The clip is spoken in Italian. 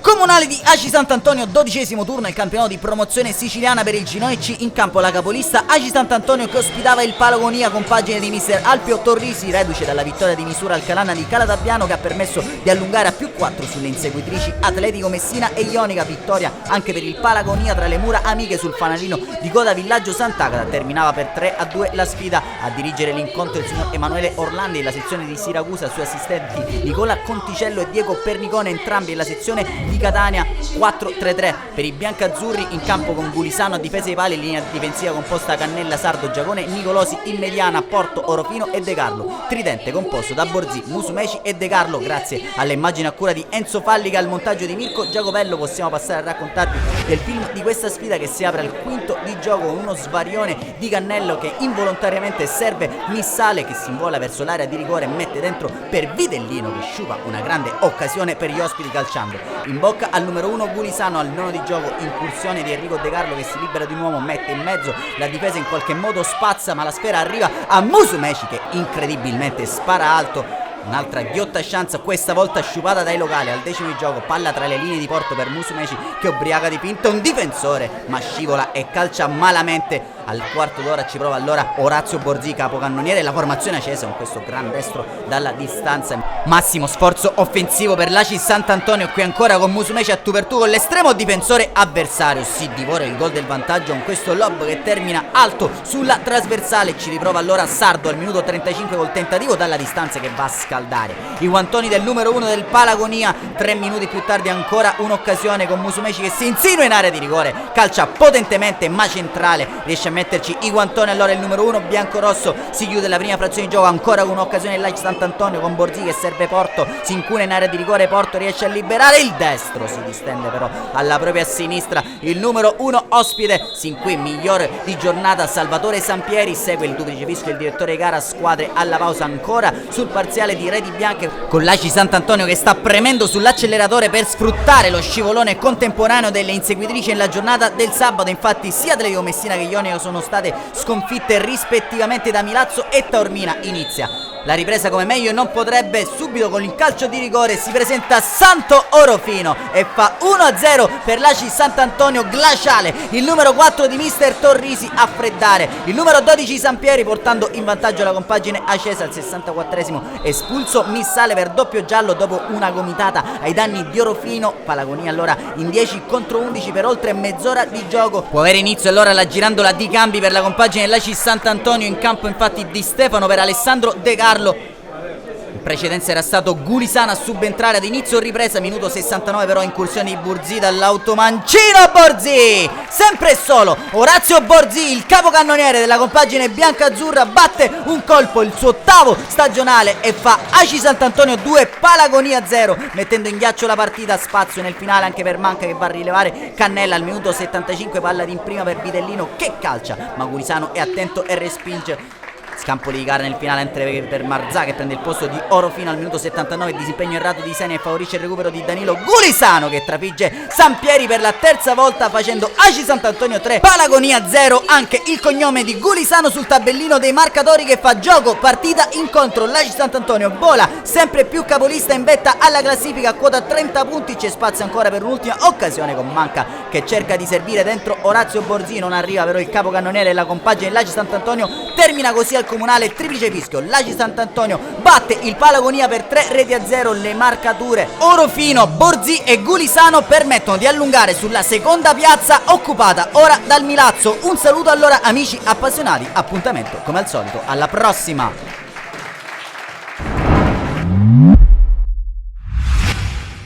Comunale di Aci Sant'Antonio, 12° turno, il campionato di promozione siciliana per il Ginoici. In campo la capolista Aci Sant'Antonio che ospitava il Palagonia, compagine di mister Alpio Torrisi, reduce dalla vittoria di misura al Calanna di Calatabbiano che ha permesso di allungare a +4 sulle inseguitrici Atletico Messina e Ionica. Vittoria anche per il Palagonia tra le mura amiche sul fanalino di Coda Villaggio Sant'Agata. Terminava per 3-2 la sfida. A dirigere l'incontro il signor Emanuele Orlandi e la sezione di Siracusa, sui assistenti Nicola Conticello e Diego Pernicone, entrambi e la sezione di Catania. 4-3-3 per i biancazzurri, in campo con Gulisano a difesa ai pali, linea difensiva composta da Cannella, Sardo, Giacone, Nicolosi in mediana, Porto, Orofino e De Carlo, tridente composto da Borzì, Musumeci e De Carlo. Grazie alle immagini a cura di Enzo Fallica, al montaggio di Mirko Giacopello, possiamo passare a raccontarvi del film di questa sfida che si apre al quinto di gioco con uno svarione di Cannello che involontariamente serve Missale, che si invola verso l'area di rigore e mette dentro per Videllino che sciupa una grande occasione per gli ospiti calciando in bocca al numero 1 Gulisano. Al nono di gioco incursione di Enrico De Carlo che si libera di un uomo, mette in mezzo la difesa, in qualche modo spazza ma la sfera arriva a Musumeci che incredibilmente spara alto. Un'altra ghiotta chance, questa volta sciupata dai locali. Al 10° di gioco, palla tra le linee di porto per Musumeci che ubriaca di finta un difensore ma scivola e calcia malamente. Al quarto d'ora ci prova allora Orazio Borzì, capocannoniere, la formazione accesa con questo gran destro dalla distanza. Massimo sforzo offensivo per l'Aci Sant'Antonio, qui ancora con Musumeci a tu per tu con l'estremo difensore avversario. Si divora il gol del vantaggio con questo lob che termina alto sulla trasversale. Ci riprova allora Sardo al minuto 35 col tentativo dalla distanza che va a scaldare i guantoni del numero 1 del Palagonia. 3 minuti più tardi ancora un'occasione con Musumeci che si insinua in area di rigore, calcia potentemente ma centrale, riesce a metterci i guantoni. Allora il numero 1 biancorosso si chiude la prima frazione di gioco, ancora con un'occasione l'Aci Sant'Antonio con Borzì che serve Porto, si incuna in area di rigore, Porto riesce a liberare il destro, si distende però alla propria sinistra il numero 1 ospite. Sin qui migliore di giornata Salvatore Sampieri, segue il duplice fischio il direttore di gara. Squadre alla pausa ancora sul parziale di Reti Bianche, con l'Aci Sant'Antonio che sta premendo sull'acceleratore per sfruttare lo scivolone contemporaneo delle inseguitrici nella giornata del sabato. Infatti sia Atletico Messina che Ionica sono state sconfitte rispettivamente da Milazzo e Taormina. Inizia la ripresa come meglio e non potrebbe. Subito con il calcio di rigore si presenta Santo Orofino e fa 1-0 per l'Aci Sant'Antonio. Glaciale il numero 4 di mister Torrisi a freddare il numero 12 Sampieri, portando in vantaggio la compagine accesa. Al 64° espulso Missale per doppio giallo dopo una gomitata ai danni di Orofino. Palagonia allora in 10 contro 11 per oltre mezz'ora di gioco. Può avere inizio allora la girandola di cambi per la compagine dell'Aci Sant'Antonio. In campo infatti Di Stefano per Alessandro De Carlo. In precedenza era stato Gulisano a subentrare ad inizio ripresa. Minuto 69 però incursione di Borzì dall'automancino. Borzì sempre e solo Orazio Borzì, il capocannoniere della compagine biancazzurra, batte un colpo, il suo 8º stagionale, e fa Aci Sant'Antonio 2 Palagonia 0, mettendo in ghiaccio la partita. Spazio nel finale anche per Manca che va a rilevare Cannella. Al minuto 75 palla in prima per Videllino che calcia ma Gulisano è attento e respinge. Scampoli di gara nel finale anche per Marzà che prende il posto di Orofino. Al minuto 79 disimpegno errato di Seni e favorisce il recupero di Danilo Gulisano che trafigge Sampieri per la terza volta facendo Aci Sant'Antonio 3 Palagonia 0. Anche il cognome di Gulisano sul tabellino dei marcatori che fa gioco, partita, incontro. L'Aci Sant'Antonio vola sempre più capolista in vetta alla classifica a quota 30 punti. C'è spazio ancora per un'ultima occasione con Manca che cerca di servire dentro Orazio Borzì, non arriva però il capocannoniere della compagine dell'Aci Sant'Antonio. Termina così al comunale triplice fischio. L'Aci Sant'Antonio batte il Palagonia per 3-0. Le marcature Orofino, Borzì e Gulisano permettono di allungare sulla seconda piazza occupata ora dal Milazzo. Un saluto allora amici appassionati, appuntamento come al solito alla prossima.